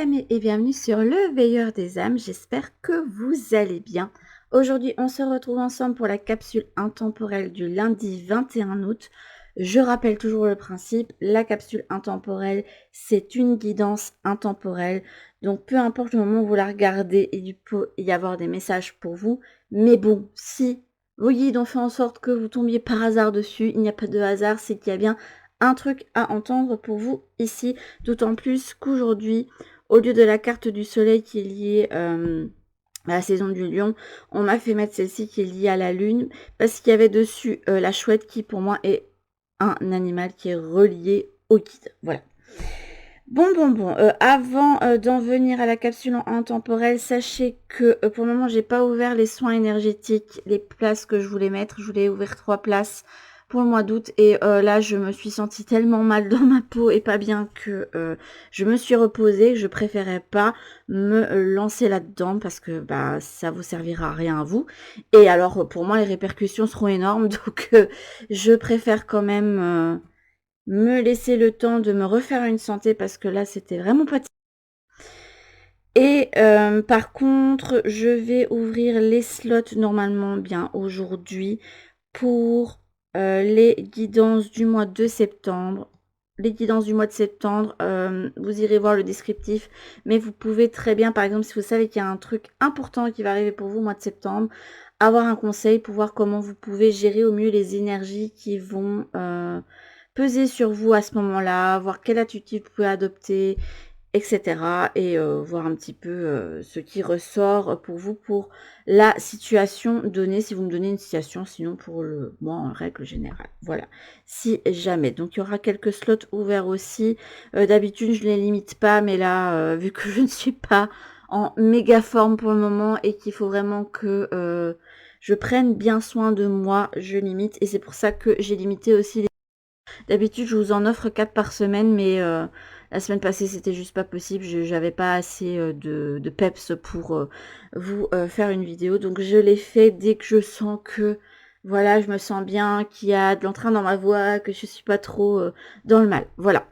amis et bienvenue sur le Veilleur des âmes, j'espère que vous allez bien. Aujourd'hui on se retrouve ensemble pour la capsule intemporelle du lundi 21 août. Je rappelle toujours le principe, la capsule intemporelle c'est une guidance intemporelle, donc peu importe le moment où vous la regardez, il peut y avoir des messages pour vous, mais bon, si vos guides ont fait en sorte que vous tombiez par hasard dessus, il n'y a pas de hasard, c'est qu'il y a bien un truc à entendre pour vous ici. D'autant plus qu'aujourd'hui, au lieu de la carte du soleil qui est liée à la saison du lion, on m'a fait mettre celle-ci qui est liée à la lune, parce qu'il y avait dessus la chouette qui pour moi est un animal qui est relié au guide. Voilà. Bon, avant d'en venir à la capsule intemporelle, sachez que pour le moment, j'ai pas ouvert les soins énergétiques, les places que je voulais mettre. Je voulais ouvrir 3 places pour le mois d'août et là, je me suis sentie tellement mal dans ma peau et pas bien que je me suis reposée. Je préférais pas me lancer là-dedans parce que bah ça vous servira à rien à vous. Et alors, pour moi, les répercussions seront énormes, donc je préfère quand même me laisser le temps de me refaire une santé parce que là c'était vraiment pas. Et par contre je vais ouvrir les slots normalement bien aujourd'hui pour les guidances du mois de septembre. Les guidances du mois de septembre, vous irez voir le descriptif, mais vous pouvez très bien, par exemple, si vous savez qu'il y a un truc important qui va arriver pour vous au mois de septembre, avoir un conseil pour voir comment vous pouvez gérer au mieux les énergies qui vont peser sur vous à ce moment-là, voir quelle attitude vous pouvez adopter, etc. Et voir un petit peu ce qui ressort pour vous pour la situation donnée, si vous me donnez une situation, sinon pour le mois en règle générale. Voilà, si jamais. Donc il y aura quelques slots ouverts aussi. D'habitude, je ne les limite pas, mais là, vu que je ne suis pas en méga forme pour le moment et qu'il faut vraiment que je prenne bien soin de moi, je limite. Et c'est pour ça que j'ai limité aussi les... D'habitude, je vous en offre 4 par semaine, mais la semaine passée, c'était juste pas possible. J'avais pas assez de peps pour vous faire une vidéo. Donc, je l'ai fait dès que je sens que, voilà, je me sens bien, qu'il y a de l'entrain dans ma voix, que je suis pas trop dans le mal. Voilà.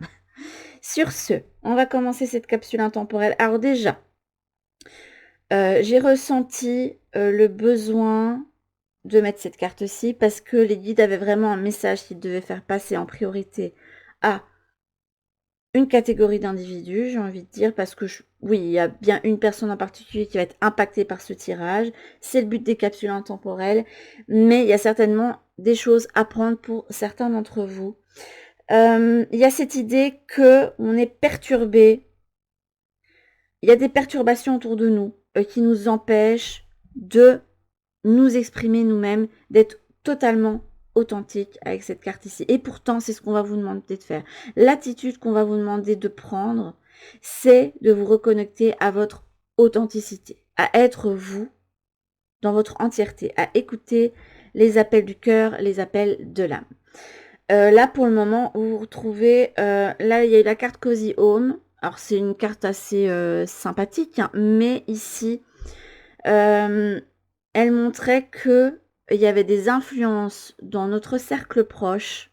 Sur ce, on va commencer cette capsule intemporelle. Alors déjà, j'ai ressenti le besoin de mettre cette carte-ci parce que les guides avaient vraiment un message qu'ils devaient faire passer en priorité à une catégorie d'individus, j'ai envie de dire, parce que oui, il y a bien une personne en particulier qui va être impactée par ce tirage. C'est le but des capsules intemporelles, mais il y a certainement des choses à prendre pour certains d'entre vous. Il y a cette idée que on est perturbé. Il y a des perturbations autour de nous qui nous empêchent de nous exprimer nous-mêmes, d'être totalement authentique avec cette carte ici. Et pourtant, c'est ce qu'on va vous demander de faire. L'attitude qu'on va vous demander de prendre, c'est de vous reconnecter à votre authenticité, à être vous dans votre entièreté, à écouter les appels du cœur, les appels de l'âme. Là, pour le moment, vous retrouvez... là, il y a eu la carte Cozy Home. Alors, c'est une carte assez sympathique, hein, mais ici... elle montrait que il y avait des influences dans notre cercle proche,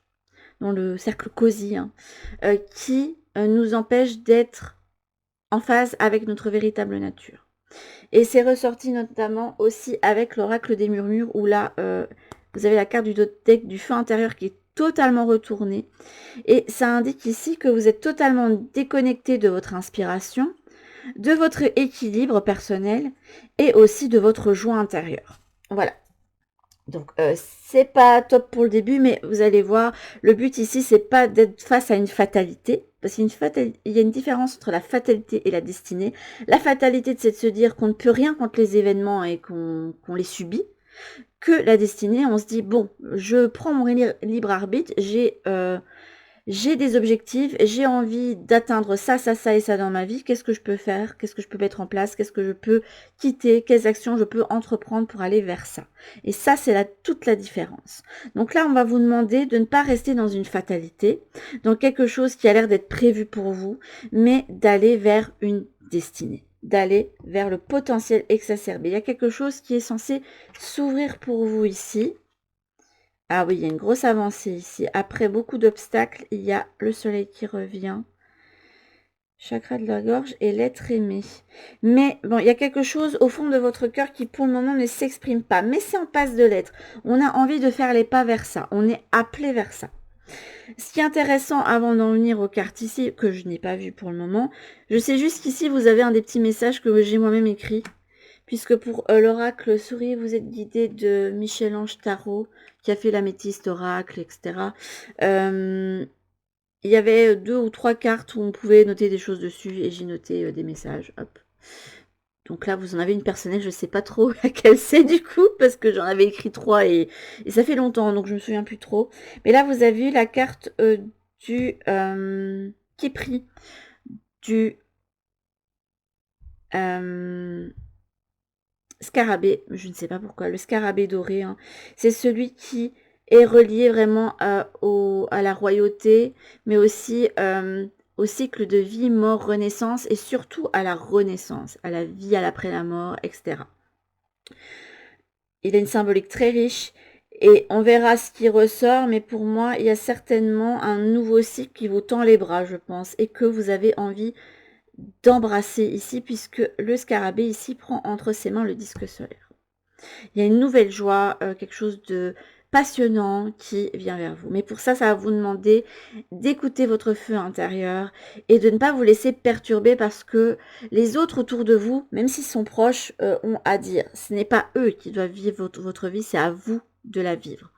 dans le cercle cosy, hein, qui nous empêchent d'être en phase avec notre véritable nature. Et c'est ressorti notamment aussi avec l'oracle des murmures, où là, vous avez la carte du deck du feu intérieur qui est totalement retournée. Et ça indique ici que vous êtes totalement déconnecté de votre inspiration, de votre équilibre personnel et aussi de votre joie intérieure. Voilà. Donc, c'est pas top pour le début, mais vous allez voir, le but ici, c'est pas d'être face à une fatalité, parce qu'il y a une différence entre la fatalité et la destinée. La fatalité, c'est de se dire qu'on ne peut rien contre les événements et qu'on les subit. Que la destinée, on se dit, bon, je prends mon libre arbitre, j'ai des objectifs, j'ai envie d'atteindre ça, ça, ça et ça dans ma vie. Qu'est-ce que je peux faire? Qu'est-ce que je peux mettre en place? Qu'est-ce que je peux quitter? Quelles actions je peux entreprendre pour aller vers ça? Et ça, c'est toute la différence. Donc là, on va vous demander de ne pas rester dans une fatalité, dans quelque chose qui a l'air d'être prévu pour vous, mais d'aller vers une destinée, d'aller vers le potentiel exacerbé. Il y a quelque chose qui est censé s'ouvrir pour vous ici. Ah oui, il y a une grosse avancée ici. Après beaucoup d'obstacles, il y a le soleil qui revient. chakra de la gorge et l'être aimé. Mais bon, il y a quelque chose au fond de votre cœur qui pour le moment ne s'exprime pas, mais c'est en passe de l'être. On a envie de faire les pas vers ça, on est appelé vers ça. Ce qui est intéressant avant d'en venir aux cartes ici, que je n'ai pas vu pour le moment, je sais juste qu'ici vous avez un des petits messages que j'ai moi-même écrit, puisque pour l'oracle souris, vous êtes guidé de Michel-Ange Tarot, qui a fait l'améthyste oracle, etc. Il y avait 2 ou 3 cartes où on pouvait noter des choses dessus et j'ai noté des messages. Hop. Donc là, vous en avez une personnelle, je ne sais pas trop laquelle c'est du coup, parce que j'en avais écrit 3 et ça fait longtemps, donc je me souviens plus trop. Mais là, vous avez eu la carte du Kipri, du scarabée, je ne sais pas pourquoi, le scarabée doré, hein. C'est celui qui est relié vraiment à la royauté, mais aussi au cycle de vie, mort, renaissance, et surtout à la renaissance, à la vie après la mort, etc. Il a une symbolique très riche, et on verra ce qui ressort, mais pour moi, il y a certainement un nouveau cycle qui vous tend les bras, je pense, et que vous avez envie d'embrasser ici, puisque le scarabée ici prend entre ses mains le disque solaire. Il y a une nouvelle joie, quelque chose de passionnant qui vient vers vous. Mais pour ça, ça va vous demander d'écouter votre feu intérieur et de ne pas vous laisser perturber parce que les autres autour de vous, même s'ils sont proches, ont à dire. Ce n'est pas eux qui doivent vivre votre vie, c'est à vous de la vivre.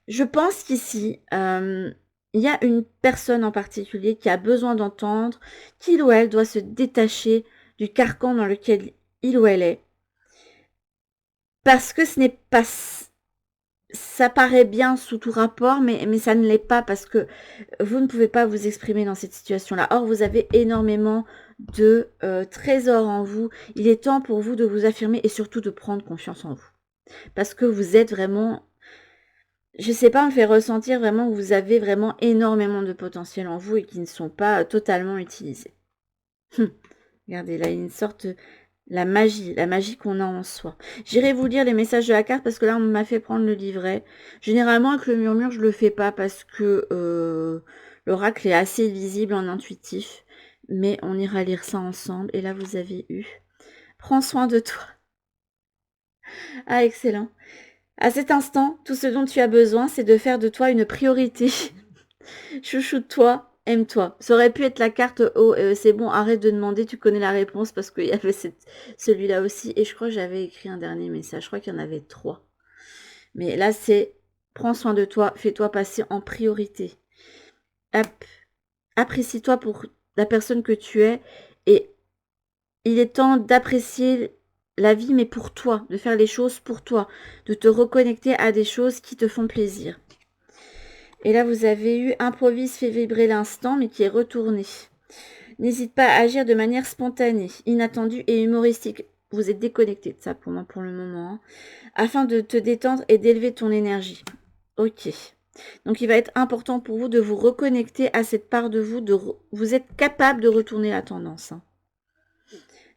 Je pense qu'ici, il y a une personne en particulier qui a besoin d'entendre qu'il ou elle doit se détacher du carcan dans lequel il ou elle est. Parce que ce n'est pas... Ça paraît bien sous tout rapport, mais ça ne l'est pas parce que vous ne pouvez pas vous exprimer dans cette situation-là. Or, vous avez énormément de trésors en vous. Il est temps pour vous de vous affirmer et surtout de prendre confiance en vous. Parce que vous êtes vraiment... Je sais pas, on me fait ressentir vraiment que vous avez vraiment énormément de potentiel en vous et qui ne sont pas totalement utilisés. Regardez, là, il y a une sorte... la magie qu'on a en soi. J'irai vous lire les messages de la carte parce que là, on m'a fait prendre le livret. Généralement, avec le murmure, je le fais pas parce que l'oracle est assez visible en intuitif. Mais on ira lire ça ensemble. Et là, vous avez eu. Prends soin de toi. Ah, excellent. À cet instant, tout ce dont tu as besoin, c'est de faire de toi une priorité. Chouchoute-toi, aime-toi. Ça aurait pu être la carte oh, c'est bon, arrête de demander, tu connais la réponse parce qu'il y avait celui-là aussi. Et je crois que j'avais écrit un dernier message. Je crois qu'il y en avait 3. Mais là, c'est prends soin de toi, fais-toi passer en priorité. Hop. Apprécie-toi pour la personne que tu es. Et il est temps d'apprécier la vie, mais pour toi, de faire les choses pour toi, de te reconnecter à des choses qui te font plaisir. Et là, vous avez eu improvise, fait vibrer l'instant, mais qui est retourné. N'hésite pas à agir de manière spontanée, inattendue et humoristique. Vous êtes déconnecté de ça pour moi pour le moment. Hein, afin de te détendre et d'élever ton énergie. Ok. Donc, il va être important pour vous de vous reconnecter à cette part de vous. Vous êtes capable de retourner la tendance. Hein.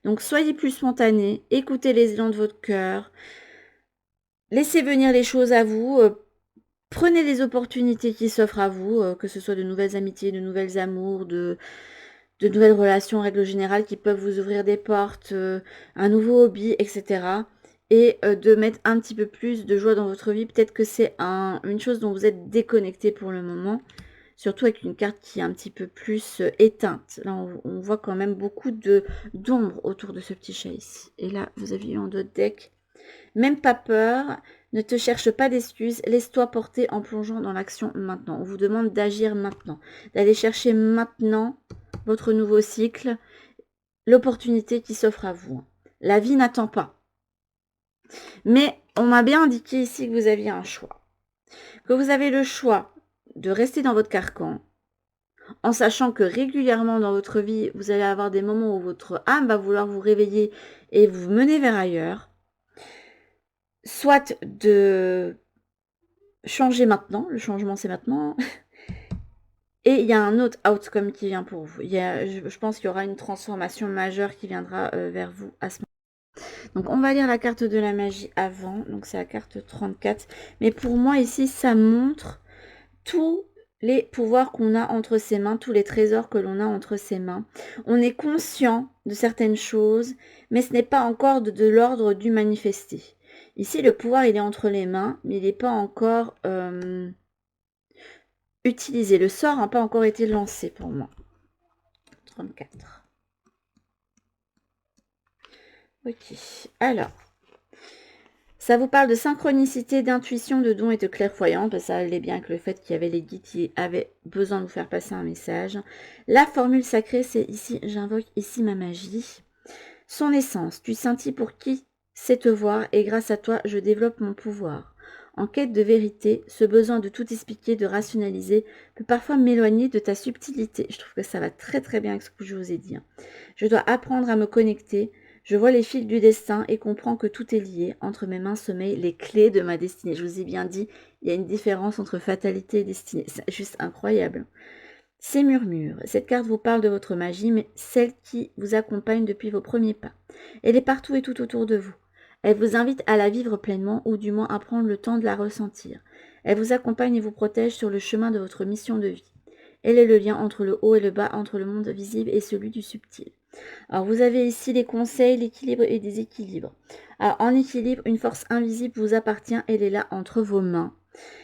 Donc, soyez plus spontané. Écoutez les élans de votre cœur. Laissez venir les choses à vous. Prenez les opportunités qui s'offrent à vous, que ce soit de nouvelles amitiés, de nouvelles amours, de nouvelles relations en règle générale qui peuvent vous ouvrir des portes, un nouveau hobby, etc. Et de mettre un petit peu plus de joie dans votre vie. Peut-être que c'est une chose dont vous êtes déconnecté pour le moment, surtout avec une carte qui est un petit peu plus éteinte. Là, on voit quand même beaucoup d'ombre autour de ce petit chat ici. Et là, vous avez eu en d'autres decks. Même pas peur, ne te cherche pas d'excuses, laisse-toi porter en plongeant dans l'action maintenant. On vous demande d'agir maintenant, d'aller chercher maintenant votre nouveau cycle, l'opportunité qui s'offre à vous. La vie n'attend pas. Mais on m'a bien indiqué ici que vous aviez un choix. Que vous avez le choix de rester dans votre carcan, en sachant que régulièrement dans votre vie, vous allez avoir des moments où votre âme va vouloir vous réveiller et vous mener vers ailleurs. Soit de changer maintenant, le changement c'est maintenant, et il y a un autre outcome qui vient pour vous. Je pense qu'il y aura une transformation majeure qui viendra vers vous à ce moment. Donc on va lire la carte de la magie avant, donc c'est la carte 34. Mais pour moi ici, ça montre tous les pouvoirs qu'on a entre ses mains, tous les trésors que l'on a entre ses mains. On est conscient de certaines choses, mais ce n'est pas encore de l'ordre du manifester. Ici, le pouvoir, il est entre les mains, mais il n'est pas encore utilisé. Le sort n'a pas encore été lancé pour moi. 34. Ok, alors. Ça vous parle de synchronicité, d'intuition, de don et de clairvoyance. Ça allait bien avec le fait qu'il y avait les guides qui avaient besoin de vous faire passer un message. La formule sacrée, c'est ici, j'invoque ici ma magie. Son essence, tu scintilles pour qui sait te voir et grâce à toi, je développe mon pouvoir. En quête de vérité, ce besoin de tout expliquer, de rationaliser, peut parfois m'éloigner de ta subtilité. Je trouve que ça va très très bien avec ce que je vous ai dit. Je dois apprendre à me connecter. Je vois les fils du destin et comprends que tout est lié. Entre mes mains sommeillent les clés de ma destinée. Je vous ai bien dit, il y a une différence entre fatalité et destinée. C'est juste incroyable. Ces murmures. Cette carte vous parle de votre magie, mais celle qui vous accompagne depuis vos premiers pas. Elle est partout et tout autour de vous. Elle vous invite à la vivre pleinement, ou du moins à prendre le temps de la ressentir. Elle vous accompagne et vous protège sur le chemin de votre mission de vie. Elle est le lien entre le haut et le bas, entre le monde visible et celui du subtil. Alors, vous avez ici les conseils, l'équilibre et déséquilibre. Alors, en équilibre, une force invisible vous appartient, elle est là entre vos mains.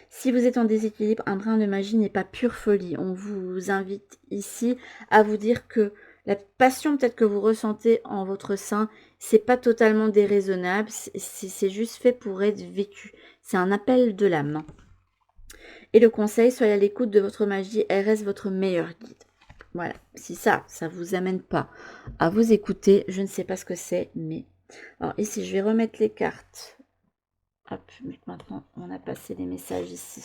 Si vous êtes en déséquilibre, un brin de magie n'est pas pure folie. On vous invite ici à vous dire que la passion peut-être que vous ressentez en votre sein, c'est pas totalement déraisonnable, c'est juste fait pour être vécu. C'est un appel de l'âme. Et le conseil, soyez à l'écoute de votre magie, elle reste votre meilleur guide. Voilà, si ça vous amène pas à vous écouter, je ne sais pas ce que c'est, mais... Alors ici, je vais remettre les cartes. Hop, maintenant, on a passé les messages ici.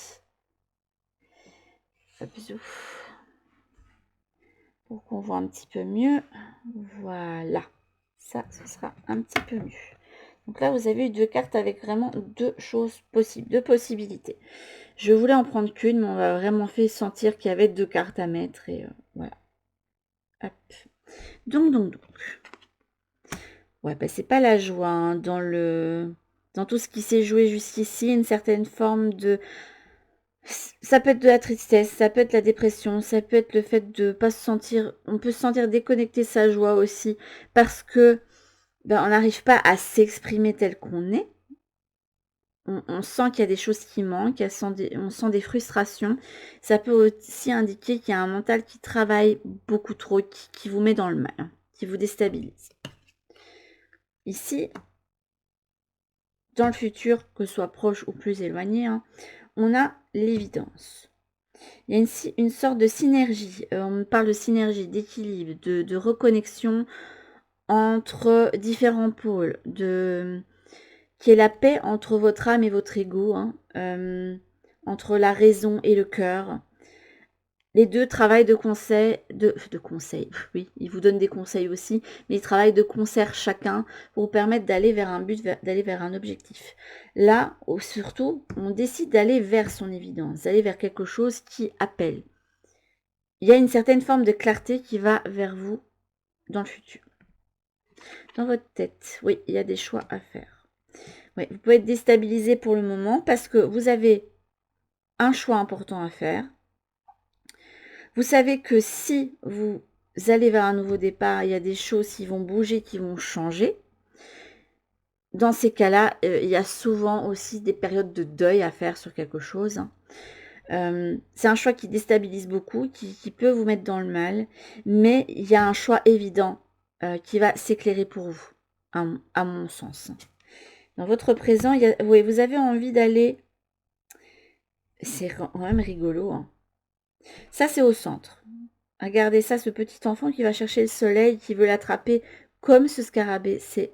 Hop, pour qu'on voit un petit peu mieux. Voilà, ça, ce sera un petit peu mieux. Donc là, vous avez eu deux cartes avec vraiment deux choses possibles, deux possibilités. Je voulais en prendre qu'une, mais on m'a vraiment fait sentir qu'il y avait deux cartes à mettre, et voilà. Hop. Donc. Ouais, bah c'est pas la joie, hein, dans tout ce qui s'est joué jusqu'ici, une certaine forme de... Ça peut être de la tristesse, ça peut être la dépression, ça peut être le fait de pas se sentir... On peut se sentir déconnecté de sa joie aussi, parce que on n'arrive pas à s'exprimer tel qu'on est. On sent qu'il y a des choses qui manquent, on sent des frustrations. Ça peut aussi indiquer qu'il y a un mental qui travaille beaucoup trop, qui vous met dans le mal, qui vous déstabilise. Ici, dans le futur, que ce soit proche ou plus éloigné, on a l'évidence. Il y a une sorte de synergie. On parle de synergie, d'équilibre, de reconnexion entre différents pôles, qui est la paix entre votre âme et votre ego, entre la raison et le cœur. Les deux travaillent de conseil, oui, ils vous donnent des conseils aussi, mais ils travaillent de concert chacun pour vous permettre d'aller vers un but, d'aller vers un objectif. Là, surtout, on décide d'aller vers son évidence, d'aller vers quelque chose qui appelle. Il y a une certaine forme de clarté qui va vers vous dans le futur. Dans votre tête, oui, il y a des choix à faire. Oui, vous pouvez être déstabilisé pour le moment parce que vous avez un choix important à faire. Vous savez que si vous allez vers un nouveau départ, il y a des choses qui vont bouger, qui vont changer. Dans ces cas-là, il y a souvent aussi des périodes de deuil à faire sur quelque chose. C'est un choix qui déstabilise beaucoup, qui peut vous mettre dans le mal, mais il y a un choix évident qui va s'éclairer pour vous, à mon sens. Dans votre présent, oui, vous avez envie d'aller... C'est quand même rigolo. Ça, c'est au centre. Regardez ça, ce petit enfant qui va chercher le soleil, qui veut l'attraper comme ce scarabée. C'est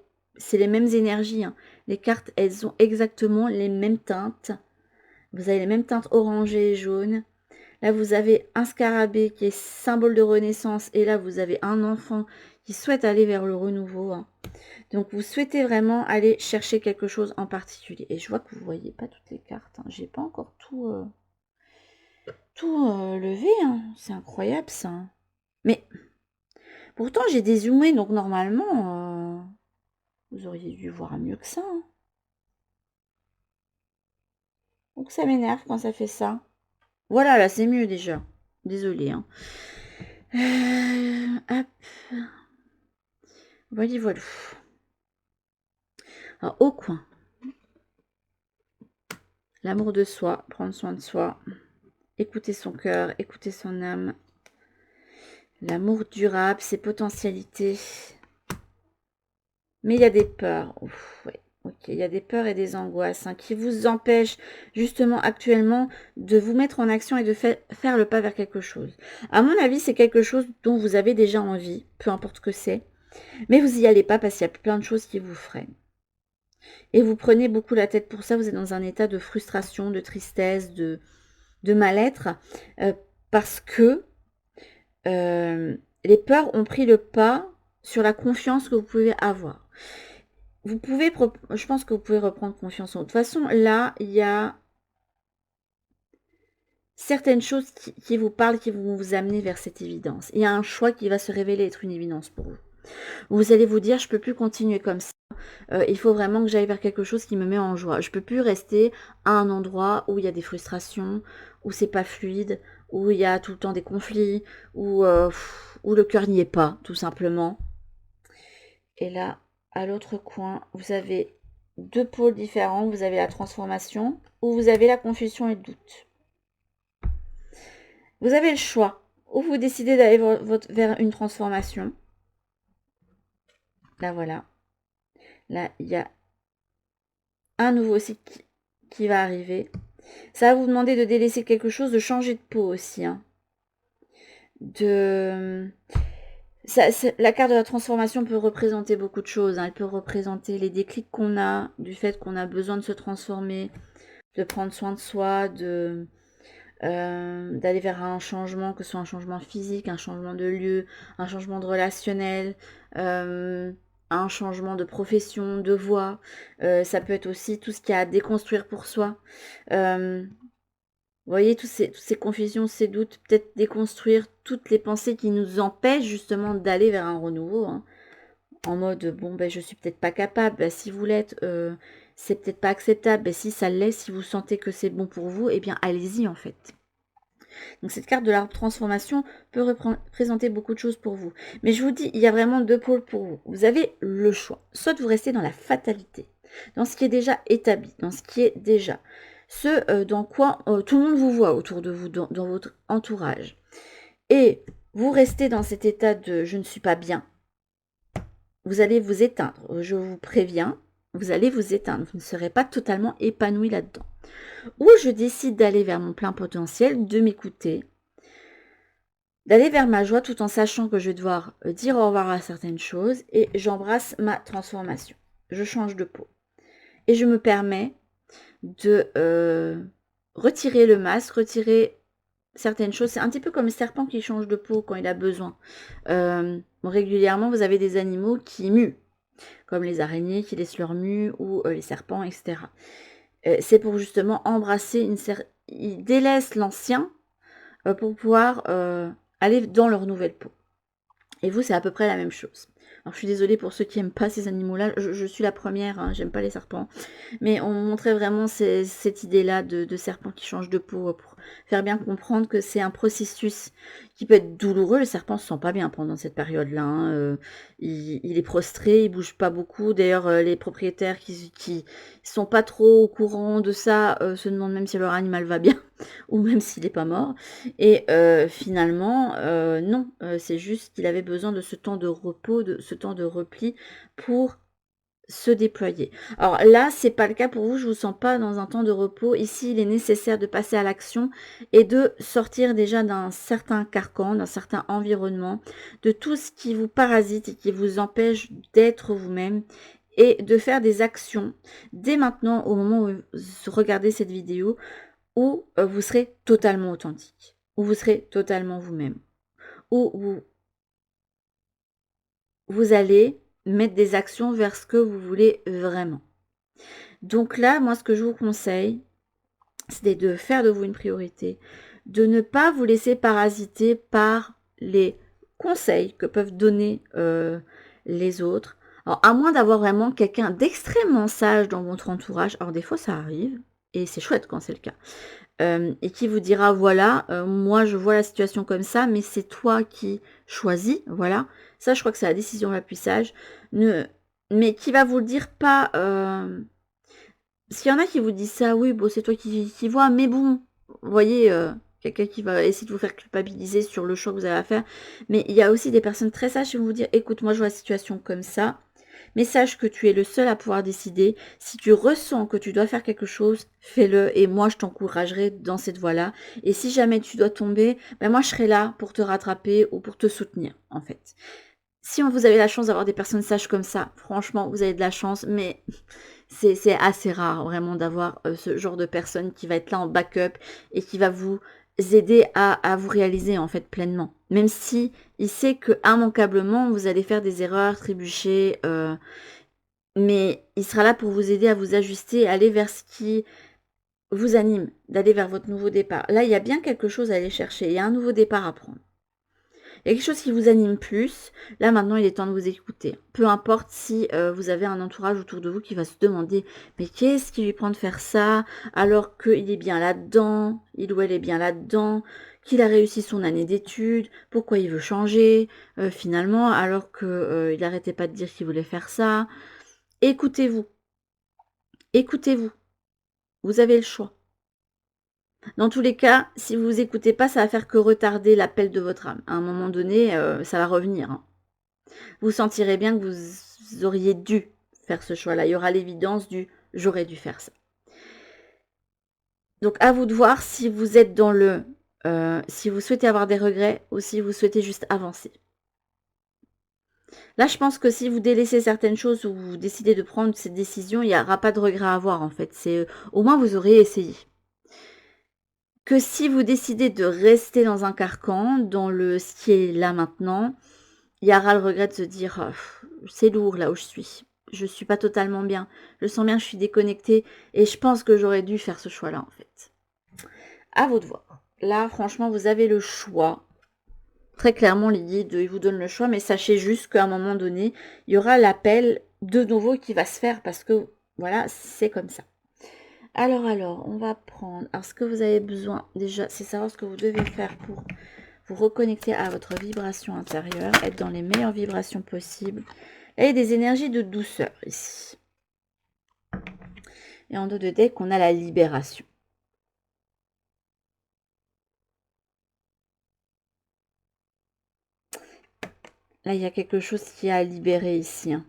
les mêmes énergies. Les cartes, elles ont exactement les mêmes teintes. Vous avez les mêmes teintes orangées et jaunes. Là, vous avez un scarabée qui est symbole de renaissance. Et là, vous avez un enfant qui souhaite aller vers le renouveau. Donc, vous souhaitez vraiment aller chercher quelque chose en particulier. Et je vois que vous ne voyez pas toutes les cartes. J'ai pas encore tout levé. C'est incroyable, ça. Mais pourtant, j'ai dézoomé. Donc, normalement, vous auriez dû voir mieux que ça. Donc, ça m'énerve quand ça fait ça. Voilà, là, c'est mieux déjà. Désolée, hein. Hop. Voyez, voilà. Alors, au coin. L'amour de soi, prendre soin de soi. Écouter son cœur, écouter son âme. L'amour durable, ses potentialités. Mais il y a des peurs. Ouf, ouais. Ok, il y a des peurs et des angoisses qui vous empêchent justement actuellement de vous mettre en action et de faire le pas vers quelque chose. À mon avis, c'est quelque chose dont vous avez déjà envie, peu importe ce que c'est, mais vous n'y allez pas parce qu'il y a plein de choses qui vous freinent. Et vous prenez beaucoup la tête pour ça, vous êtes dans un état de frustration, de tristesse, de mal-être, parce que les peurs ont pris le pas sur la confiance que vous pouvez avoir. Je pense que vous pouvez reprendre confiance en vous. De toute façon, là, il y a certaines choses qui vous parlent, qui vont vous amener vers cette évidence. Il y a un choix qui va se révéler être une évidence pour vous. Vous allez vous dire, je ne peux plus continuer comme ça. Il faut vraiment que j'aille vers quelque chose qui me met en joie. Je ne peux plus rester à un endroit où il y a des frustrations, où c'est pas fluide, où il y a tout le temps des conflits, où le cœur n'y est pas, tout simplement. Et là, à l'autre coin, vous avez deux pôles différents. Vous avez la transformation ou vous avez la confusion et le doute. Vous avez le choix. Ou vous décidez d'aller vers une transformation. Là, voilà. Là, il y a un nouveau cycle qui va arriver. Ça va vous demander de délaisser quelque chose, de changer de peau aussi. La carte de la transformation peut représenter beaucoup de choses. Elle peut représenter les déclics qu'on a, du fait qu'on a besoin de se transformer, de prendre soin de soi, d'aller vers un changement, que ce soit un changement physique, un changement de lieu, un changement de relationnel, un changement de profession, de voie. Ça peut être aussi tout ce qu'il y a à déconstruire pour soi. Vous voyez, toutes ces confusions, ces doutes, peut-être déconstruire toutes les pensées qui nous empêchent justement d'aller vers un renouveau. En mode, bon, ben, je suis peut-être pas capable. Ben, si vous l'êtes, c'est peut-être pas acceptable. Ben, si ça l'est, si vous sentez que c'est bon pour vous, eh bien, allez-y en fait. Donc cette carte de la transformation peut représenter beaucoup de choses pour vous. Mais je vous dis, il y a vraiment deux pôles pour vous. Vous avez le choix. Soit vous restez dans la fatalité, dans ce qui est déjà établi, dans ce qui est déjà ce dans quoi tout le monde vous voit autour de vous, dans votre entourage. Et vous restez dans cet état de « je ne suis pas bien », vous allez vous éteindre. Je vous préviens, vous allez vous éteindre. Vous ne serez pas totalement épanoui là-dedans. Ou je décide d'aller vers mon plein potentiel, de m'écouter, d'aller vers ma joie tout en sachant que je vais devoir dire au revoir à certaines choses et j'embrasse ma transformation. Je change de peau. Et je me permets de retirer le masque, retirer certaines choses. C'est un petit peu comme le serpent qui change de peau quand il a besoin. Régulièrement, vous avez des animaux qui muent, comme les araignées qui laissent leur mue ou les serpents, etc. C'est pour justement embrasser ils délaissent l'ancien pour pouvoir aller dans leur nouvelle peau. Et vous, c'est à peu près la même chose. Alors, je suis désolée pour ceux qui n'aiment pas ces animaux-là. Je suis la première, j'aime pas les serpents. Mais on montrait vraiment cette idée-là de serpent qui change de peau pour faire bien comprendre que c'est un processus qui peut être douloureux. Le serpent ne se sent pas bien pendant cette période-là. Il est prostré, il bouge pas beaucoup. D'ailleurs, les propriétaires qui sont pas trop au courant de ça se demandent même si leur animal va bien ou même s'il n'est pas mort. Et finalement, non, c'est juste qu'il avait besoin de ce temps de repos, de ce temps de repli pour se déployer. Alors là, c'est pas le cas pour vous, je vous sens pas dans un temps de repos. Ici, il est nécessaire de passer à l'action et de sortir déjà d'un certain carcan, d'un certain environnement, de tout ce qui vous parasite et qui vous empêche d'être vous-même et de faire des actions dès maintenant au moment où vous regardez cette vidéo où vous serez totalement authentique, où vous serez totalement vous-même, où vous allez mettre des actions vers ce que vous voulez vraiment. Donc là, moi, ce que je vous conseille, c'est de faire de vous une priorité, de ne pas vous laisser parasiter par les conseils que peuvent donner les autres. Alors, à moins d'avoir vraiment quelqu'un d'extrêmement sage dans votre entourage, alors des fois ça arrive, et c'est chouette quand c'est le cas. Et qui vous dira, voilà, moi je vois la situation comme ça, mais c'est toi qui choisis, voilà. Ça, je crois que c'est la décision la plus sage. Mais qui va vous le dire pas... Parce qu'il y en a qui vous disent ça, oui, bon, c'est toi qui vois, mais bon, vous voyez, quelqu'un qui va essayer de vous faire culpabiliser sur le choix que vous avez à faire. Mais il y a aussi des personnes très sages qui vont vous dire, écoute, moi je vois la situation comme ça, mais sache que tu es le seul à pouvoir décider. Si tu ressens que tu dois faire quelque chose, fais-le, et moi je t'encouragerai dans cette voie-là. Et si jamais tu dois tomber, ben moi je serai là pour te rattraper ou pour te soutenir, en fait. Si vous avez la chance d'avoir des personnes sages comme ça, franchement, vous avez de la chance, mais c'est assez rare vraiment d'avoir ce genre de personne qui va être là en backup et qui va vous aider à vous réaliser en fait pleinement. Même si il sait que immanquablement vous allez faire des erreurs, trébucher, mais il sera là pour vous aider à vous ajuster, aller vers ce qui vous anime, d'aller vers votre nouveau départ. Là, il y a bien quelque chose à aller chercher, il y a un nouveau départ à prendre. Il y a quelque chose qui vous anime plus. Là, maintenant, il est temps de vous écouter. Peu importe si vous avez un entourage autour de vous qui va se demander « Mais qu'est-ce qui lui prend de faire ça alors qu'il est bien là-dedans, il ou elle est bien là-dedans, qu'il a réussi son année d'études, pourquoi il veut changer finalement alors qu'il n'arrêtait pas de dire qu'il voulait faire ça ?» Écoutez-vous. Écoutez-vous. Vous avez le choix. Dans tous les cas, si vous vous écoutez pas, ça va faire que retarder l'appel de votre âme. À un moment donné, ça va revenir, hein. Vous sentirez bien que vous auriez dû faire ce choix-là. Il y aura l'évidence du « j'aurais dû faire ça ». Donc à vous de voir si vous êtes dans le... si vous souhaitez avoir des regrets ou si vous souhaitez juste avancer. Là, je pense que si vous délaissez certaines choses ou vous décidez de prendre cette décision, il n'y aura pas de regret à avoir en fait. Au moins, vous aurez essayé. Que si vous décidez de rester dans un carcan, dans ce qui est là maintenant, il y aura le regret de se dire c'est lourd là où je suis pas totalement bien, je sens bien que je suis déconnectée et je pense que j'aurais dû faire ce choix là en fait. À vous de voir. Là franchement vous avez le choix. Très clairement les guides ils vous donnent le choix, mais sachez juste qu'à un moment donné il y aura l'appel de nouveau qui va se faire parce que voilà c'est comme ça. Alors on va prendre, alors ce que vous avez besoin déjà c'est savoir ce que vous devez faire pour vous reconnecter à votre vibration intérieure, être dans les meilleures vibrations possibles. Là, il y a des énergies de douceur ici. Et en dos de deck, on a la libération. Là, il y a quelque chose qui a à libérer ici, hein.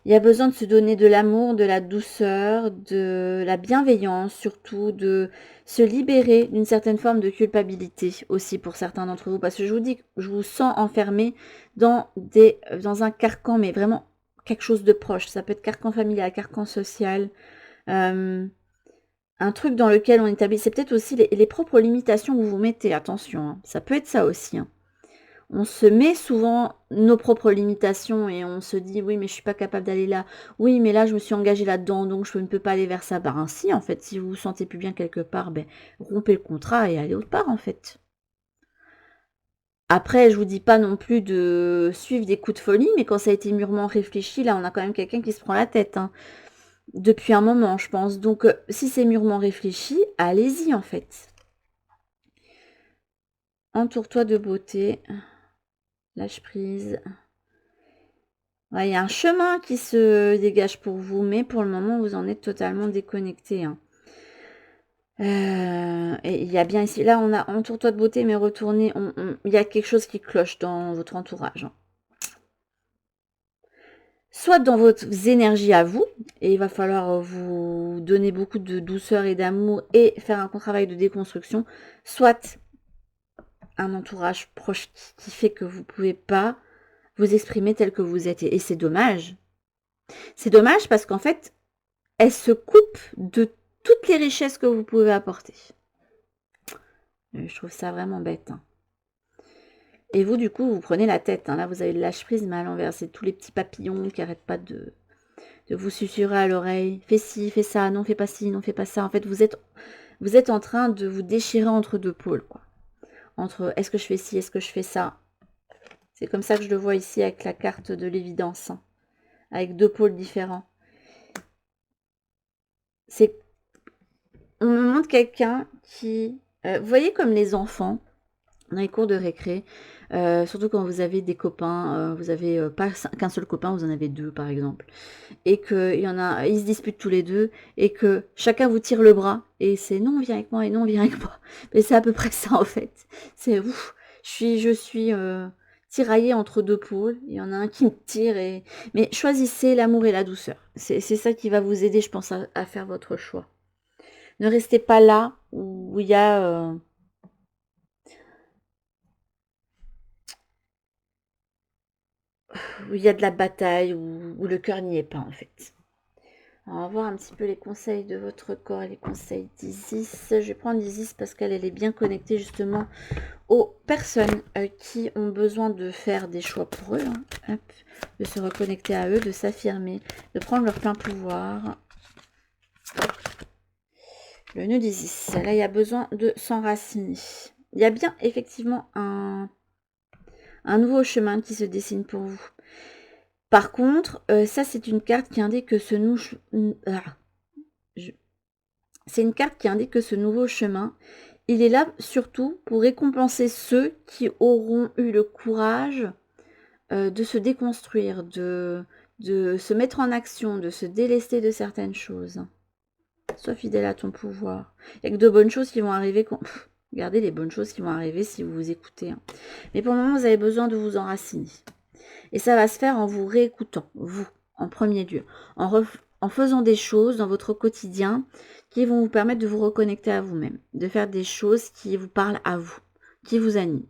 Il y a besoin de se donner de l'amour, de la douceur, de la bienveillance surtout, de se libérer d'une certaine forme de culpabilité aussi pour certains d'entre vous. Parce que je vous dis, je vous sens enfermé dans un carcan, mais vraiment quelque chose de proche. Ça peut être carcan familial, carcan social, un truc dans lequel on établit. C'est peut-être aussi les propres limitations que vous vous mettez, attention, hein. Ça peut être ça aussi, hein. On se met souvent nos propres limitations et on se dit oui mais je suis pas capable d'aller là, oui mais là je me suis engagée là-dedans donc je ne peux pas aller vers ça. Ben si en fait, si vous vous sentez plus bien quelque part, ben rompez le contrat et allez autre part en fait. Après je vous dis pas non plus de suivre des coups de folie, mais quand ça a été mûrement réfléchi, là on a quand même quelqu'un qui se prend la tête, hein, depuis un moment je pense. Donc si c'est mûrement réfléchi, allez-y en fait. Entoure-toi de beauté. Lâche prise. Ouais, il y a un chemin qui se dégage pour vous, mais pour le moment, vous en êtes totalement déconnecté, hein. Et il y a bien ici, là, on a entoure-toi de beauté, mais retournez, il y a quelque chose qui cloche dans votre entourage, hein. Soit dans vos énergies à vous, et il va falloir vous donner beaucoup de douceur et d'amour et faire un travail de déconstruction, soit un entourage proche qui fait que vous ne pouvez pas vous exprimer tel que vous êtes. Et c'est dommage. C'est dommage parce qu'en fait, elle se coupe de toutes les richesses que vous pouvez apporter. Je trouve ça vraiment bête, hein. Et vous, du coup, vous prenez la tête, hein. Là, vous avez le lâche-prise, mais à l'envers. C'est tous les petits papillons qui n'arrêtent pas de vous susurrer à l'oreille. Fais ci, fais ça, non, fais pas ci, non, fais pas ça. En fait, vous êtes en train de vous déchirer entre deux pôles, quoi. Entre est-ce que je fais ci, est-ce que je fais ça. C'est comme ça que je le vois ici avec la carte de l'évidence, hein, avec deux pôles différents. C'est on me montre quelqu'un qui... vous voyez comme les enfants, dans les cours de récré, surtout quand vous avez des copains, vous avez pas qu'un seul copain, vous en avez deux par exemple, et que ils se disputent tous les deux, et que chacun vous tire le bras, et c'est non, viens avec moi, et non, viens avec moi. Mais c'est à peu près ça en fait. C'est ouf, je suis tiraillée entre deux pôles, il y en a un qui me tire, mais choisissez l'amour et la douceur. C'est ça qui va vous aider, je pense, à faire votre choix. Ne restez pas là où il y a... où il y a de la bataille, où le cœur n'y est pas en fait. Alors, on va voir un petit peu les conseils de votre corps et les conseils d'Isis. Je vais prendre Isis parce qu'elle est bien connectée justement aux personnes qui ont besoin de faire des choix pour eux, hein. Hop, de se reconnecter à eux, de s'affirmer, de prendre leur plein pouvoir. Le nœud d'Isis, là il y a besoin de s'enraciner. Il y a bien effectivement un nouveau chemin qui se dessine pour vous. Par contre, ça c'est une carte qui indique que c'est une carte qui indique que ce nouveau chemin, il est là surtout pour récompenser ceux qui auront eu le courage de se déconstruire, de se mettre en action, de se délester de certaines choses. Sois fidèle à ton pouvoir. Il n'y a que de bonnes choses qui vont arriver. Regardez les bonnes choses qui vont arriver si vous vous écoutez, hein. Mais pour le moment, vous avez besoin de vous enraciner. Et ça va se faire en vous réécoutant, vous, en premier lieu. En faisant des choses dans votre quotidien qui vont vous permettre de vous reconnecter à vous-même. De faire des choses qui vous parlent à vous, qui vous animent.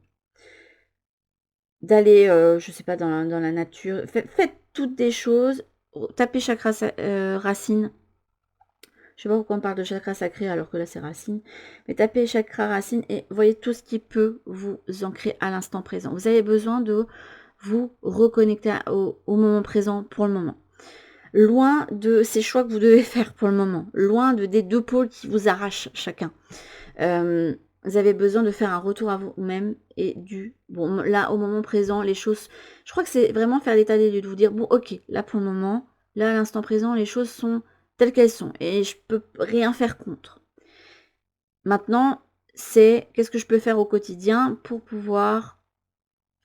D'aller, je ne sais pas, dans la nature. Faites toutes des choses. Tapez chakra racine. Je ne sais pas pourquoi on parle de chakra sacré alors que là c'est racine. Mais tapez chakra racine et voyez tout ce qui peut vous ancrer à l'instant présent. Vous avez besoin de vous reconnecter au moment présent pour le moment. Loin de ces choix que vous devez faire pour le moment. Loin des deux pôles qui vous arrachent chacun. Vous avez besoin de faire un retour à vous-même et bon, là au moment présent, les choses... Je crois que c'est vraiment faire l'état des lieux, de vous dire, bon ok, là pour le moment, là à l'instant présent, les choses sont telles qu'elles sont et je peux rien faire contre. Maintenant, c'est qu'est-ce que je peux faire au quotidien pour pouvoir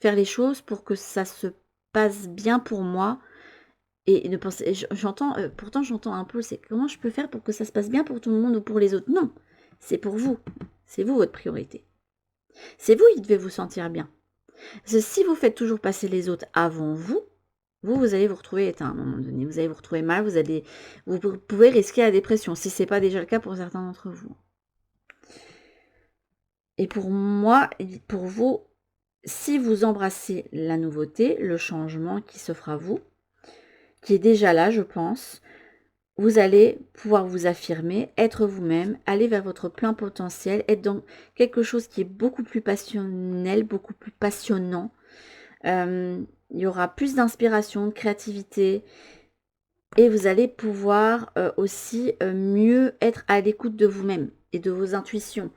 faire les choses pour que ça se passe bien pour moi et ne penser, pourtant j'entends un peu, c'est comment je peux faire pour que ça se passe bien pour tout le monde ou pour les autres. Non, c'est pour vous, c'est vous votre priorité. C'est vous qui devez vous sentir bien. Parce que si vous faites toujours passer les autres avant vous allez vous retrouver éteint à un moment donné. Vous allez vous retrouver mal, vous pouvez risquer la dépression, si ce n'est pas déjà le cas pour certains d'entre vous. Et pour moi, pour vous, si vous embrassez la nouveauté, le changement qui s'offre à vous, qui est déjà là, je pense, vous allez pouvoir vous affirmer, être vous-même, aller vers votre plein potentiel, être dans quelque chose qui est beaucoup plus passionnel, beaucoup plus passionnant. Il y aura plus d'inspiration, de créativité et vous allez pouvoir aussi mieux être à l'écoute de vous-même et de vos intuitions.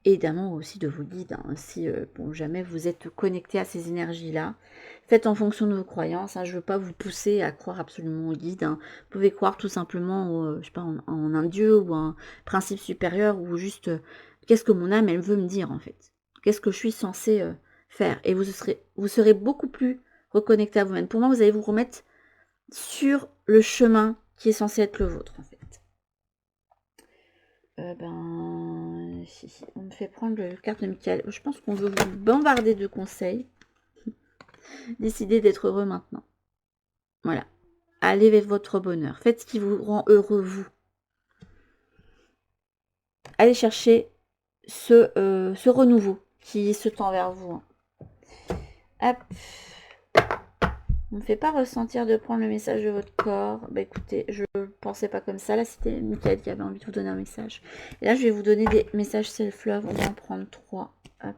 Et évidemment aussi de vos guides, hein, si jamais vous êtes connecté à ces énergies-là. Faites en fonction de vos croyances, hein, je ne veux pas vous pousser à croire absolument aux guides, hein. Vous pouvez croire tout simplement je sais pas, en un dieu ou un principe supérieur ou juste qu'est-ce que mon âme elle veut me dire en fait. Qu'est-ce que je suis censée faire. Et vous serez beaucoup plus reconnecté à vous-même. Pour moi, vous allez vous remettre sur le chemin qui est censé être le vôtre en fait. On me fait prendre le carte de Michael. Je pense qu'on veut vous bombarder de conseils. Décidez d'être heureux maintenant. Voilà. Allez vers votre bonheur. Faites ce qui vous rend heureux, vous. Allez chercher ce renouveau qui se tend vers vous. Hop. On ne me fait pas ressentir de prendre le message de votre corps. Bah écoutez, je ne pensais pas comme ça. Là, c'était Michael qui avait envie de vous donner un message. Et là, je vais vous donner des messages self-love. On va en prendre 3. Hop.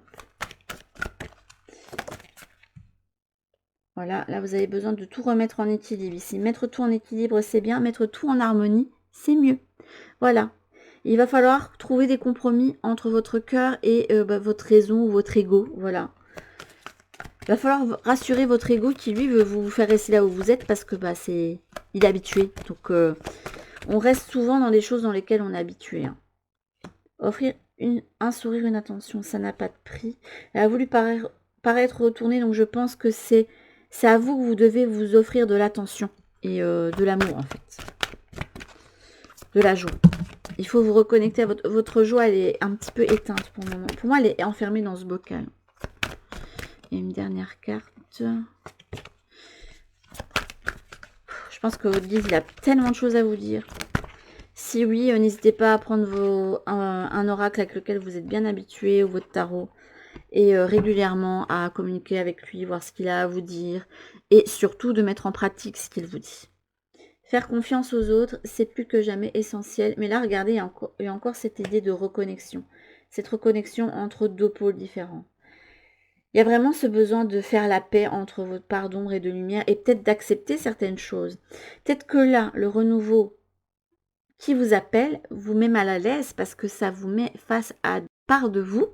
Voilà, là, vous avez besoin de tout remettre en équilibre. Ici, mettre tout en équilibre, c'est bien. Mettre tout en harmonie, c'est mieux. Voilà. Il va falloir trouver des compromis entre votre cœur et votre raison ou votre ego. Voilà. Il va falloir rassurer votre ego qui, lui, veut vous faire rester là où vous êtes parce que il est habitué. Donc, on reste souvent dans des choses dans lesquelles on est habitué. Hein. Offrir un sourire, une attention, ça n'a pas de prix. Elle a voulu paraître retournée, donc je pense que c'est à vous que vous devez vous offrir de l'attention et de l'amour en fait. De la joie. Il faut vous reconnecter à votre joie, elle est un petit peu éteinte pour le moment. Pour moi, elle est enfermée dans ce bocal. Et une dernière carte. Je pense que votre guide, il a tellement de choses à vous dire. Si oui, n'hésitez pas à prendre un oracle avec lequel vous êtes bien habitué, ou votre tarot, et régulièrement à communiquer avec lui, voir ce qu'il a à vous dire, et surtout de mettre en pratique ce qu'il vous dit. Faire confiance aux autres, c'est plus que jamais essentiel. Mais là, regardez, il y a encore cette idée de reconnexion. Cette reconnexion entre deux pôles différents. Il y a vraiment ce besoin de faire la paix entre votre part d'ombre et de lumière et peut-être d'accepter certaines choses. Peut-être que là, le renouveau qui vous appelle vous met mal à l'aise parce que ça vous met face à des parts de vous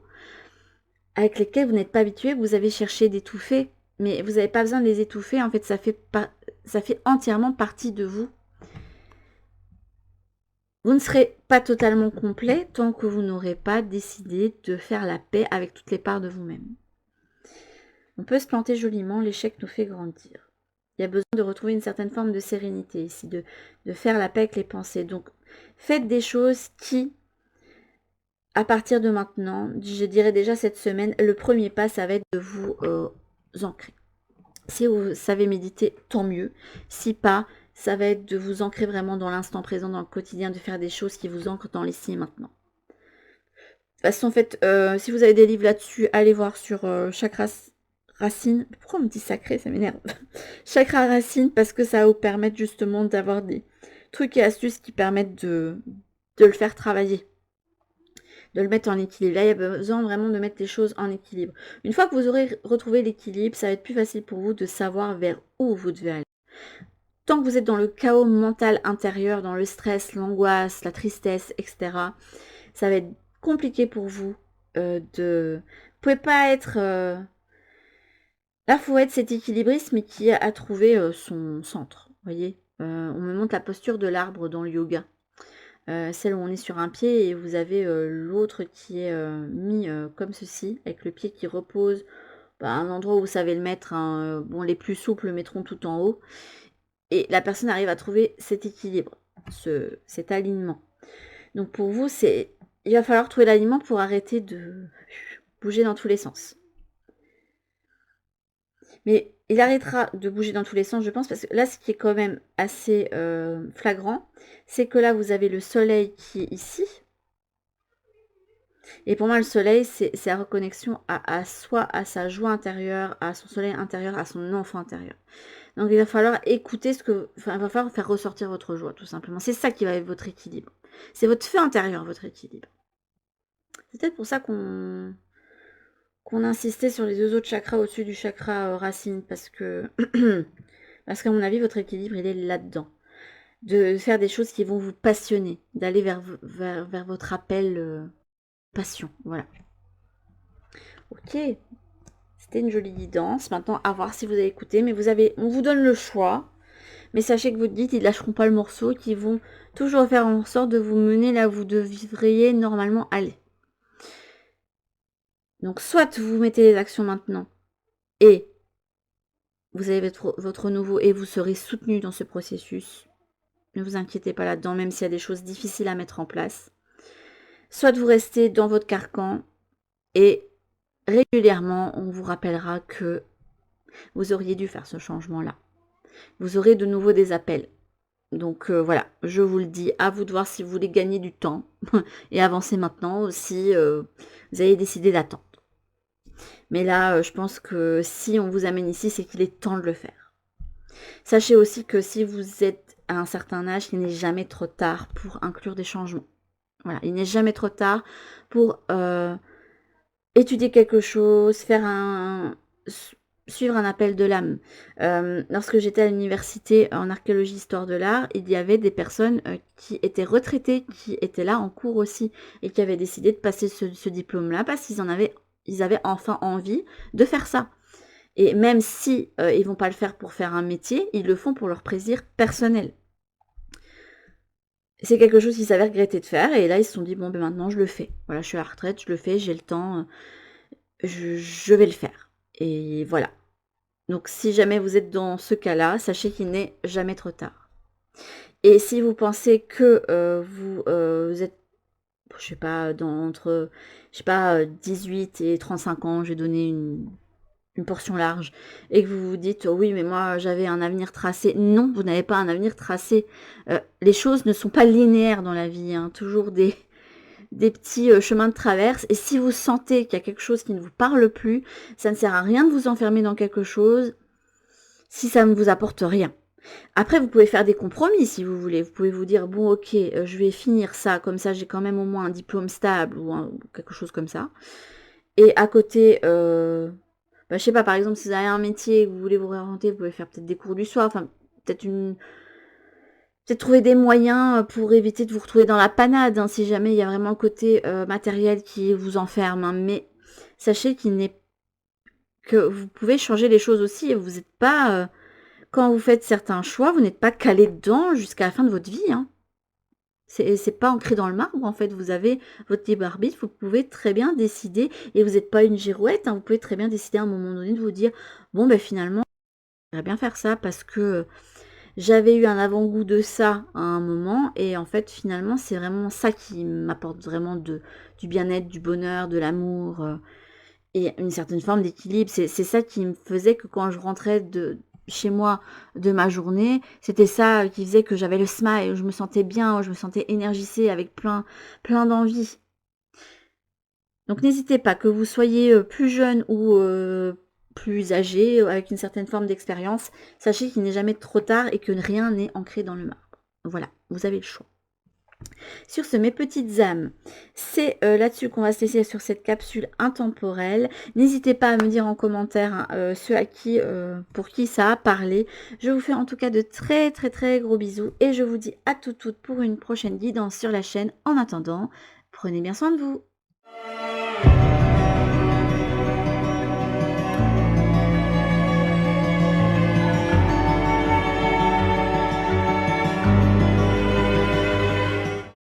avec lesquelles vous n'êtes pas habitué, vous avez cherché d'étouffer, mais vous n'avez pas besoin de les étouffer. En fait, ça fait entièrement partie de vous. Vous ne serez pas totalement complet tant que vous n'aurez pas décidé de faire la paix avec toutes les parts de vous-même. On peut se planter joliment, l'échec nous fait grandir. Il y a besoin de retrouver une certaine forme de sérénité ici, de faire la paix avec les pensées. Donc, faites des choses qui, à partir de maintenant, je dirais déjà cette semaine, le premier pas, ça va être de vous ancrer. Si vous savez méditer, tant mieux. Si pas, ça va être de vous ancrer vraiment dans l'instant présent, dans le quotidien, de faire des choses qui vous ancrent dans l'ici et maintenant. De toute façon, en fait, si vous avez des livres là-dessus, allez voir sur Chakras Racine. Pourquoi on me dit sacré? Ça m'énerve. Chakra Racine, parce que ça va vous permettre justement d'avoir des trucs et astuces qui permettent de le faire travailler. De le mettre en équilibre. Là, il y a besoin vraiment de mettre les choses en équilibre. Une fois que vous aurez retrouvé l'équilibre, ça va être plus facile pour vous de savoir vers où vous devez aller. Tant que vous êtes dans le chaos mental intérieur, dans le stress, l'angoisse, la tristesse, etc., ça va être compliqué pour vous de... Vous pouvez pas être... Là, il faut être cet équilibrisme qui a trouvé son centre. Vous voyez, on me montre la posture de l'arbre dans le yoga. Celle où on est sur un pied et vous avez l'autre qui est mis comme ceci, avec le pied qui repose à un endroit où vous savez le mettre. Hein, bon, les plus souples le mettront tout en haut. Et la personne arrive à trouver cet équilibre, cet alignement. Donc pour vous, il va falloir trouver l'alignement pour arrêter de bouger dans tous les sens. Mais il arrêtera de bouger dans tous les sens, je pense, parce que là, ce qui est quand même assez flagrant, c'est que là, vous avez le soleil qui est ici. Et pour moi, le soleil, c'est la reconnexion à soi, à sa joie intérieure, à son soleil intérieur, à son enfant intérieur. Donc, il va falloir écouter il va falloir faire ressortir votre joie, tout simplement. C'est ça qui va être votre équilibre. C'est votre feu intérieur, votre équilibre. C'est peut-être pour ça qu'on insistait sur les deux autres chakras au-dessus du chakra racine, parce qu'à mon avis, votre équilibre, il est là-dedans. De faire des choses qui vont vous passionner, d'aller vers votre appel passion, voilà. Ok, c'était une jolie guidance. Maintenant, à voir si vous avez écouté, mais on vous donne le choix. Mais sachez que vous dites, ils ne lâcheront pas le morceau, qu'ils vont toujours faire en sorte de vous mener là où vous devriez normalement aller. Donc, soit vous mettez les actions maintenant, et vous avez votre renouveau, et vous serez soutenu dans ce processus. Ne vous inquiétez pas là-dedans, même s'il y a des choses difficiles à mettre en place. Soit vous restez dans votre carcan, et régulièrement, on vous rappellera que vous auriez dû faire ce changement-là. Vous aurez de nouveau des appels. Donc voilà, je vous le dis, à vous de voir si vous voulez gagner du temps et avancer maintenant, ou si vous avez décidé d'attendre. Mais là, je pense que si on vous amène ici, c'est qu'il est temps de le faire. Sachez aussi que si vous êtes à un certain âge, il n'est jamais trop tard pour inclure des changements. Voilà, il n'est jamais trop tard pour étudier quelque chose, suivre un appel de l'âme. Lorsque j'étais à l'université en archéologie histoire de l'art, il y avait des personnes qui étaient retraitées, qui étaient là en cours aussi, et qui avaient décidé de passer ce diplôme-là parce qu'ils avaient enfin envie de faire ça. Et même si ils vont pas le faire pour faire un métier, ils le font pour leur plaisir personnel. c'est quelque chose qu'ils savaient regretter de faire et là, ils se sont dit: «Bon, ben, maintenant je le fais. Voilà, je suis à la retraite, je le fais, j'ai le temps, je vais le faire» et voilà. Donc si jamais vous êtes dans ce cas-là, sachez qu'il n'est jamais trop tard. Et si vous pensez que, vous êtes, je sais pas, je sais pas, 18 et 35 ans, j'ai donné une portion large, et que vous vous dites: «Oui, mais moi j'avais un avenir tracé». Non, vous n'avez pas un avenir tracé. Les choses ne sont pas linéaires dans la vie, hein, toujours des petits, chemins de traverse, et si vous sentez qu'il y a quelque chose qui ne vous parle plus, ça ne sert à rien de vous enfermer dans quelque chose si ça ne vous apporte rien. Après, vous pouvez faire des compromis si vous voulez. Vous pouvez vous dire: «Bon, OK, je vais finir ça, comme ça j'ai quand même au moins un diplôme stable» ou quelque chose comme ça, et à côté, bah, je sais pas, par exemple, si vous avez un métier et que vous voulez vous réorienter, vous pouvez faire peut-être des cours du soir, enfin, peut-être peut-être trouver des moyens, pour éviter de vous retrouver dans la panade, hein, si jamais il y a vraiment le côté, matériel qui vous enferme, hein. Mais sachez que vous pouvez changer les choses aussi, et vous êtes pas, quand vous faites certains choix, vous n'êtes pas calé dedans jusqu'à la fin de votre vie, hein. C'est pas ancré dans le marbre, en fait. Vous avez votre libre arbitre, vous pouvez très bien décider, et vous êtes pas une girouette, hein. Vous pouvez très bien décider à un moment donné de vous dire: «Bon, ben finalement, j'aimerais bien faire ça parce que j'avais eu un avant-goût de ça à un moment, et en fait, finalement, c'est vraiment ça qui m'apporte vraiment du bien-être, du bonheur, de l'amour, et une certaine forme d'équilibre». C'est ça qui me faisait que quand je rentrais de chez moi de ma journée, c'était ça qui faisait que j'avais le smile, je me sentais bien, je me sentais énergisée avec plein d'envie. Donc n'hésitez pas, que vous soyez, plus jeune ou, plus âgé, avec une certaine forme d'expérience, sachez qu'il n'est jamais trop tard et que rien n'est ancré dans le marbre. Voilà, vous avez le choix. Sur ce, mes petites âmes, c'est, là-dessus qu'on va se laisser sur cette capsule intemporelle. N'hésitez pas à me dire en commentaire, hein, ceux à qui, pour qui ça a parlé. Je vous fais en tout cas de très, très, très gros bisous, et je vous dis à toutes pour une prochaine guidance sur la chaîne. En attendant, prenez bien soin de vous.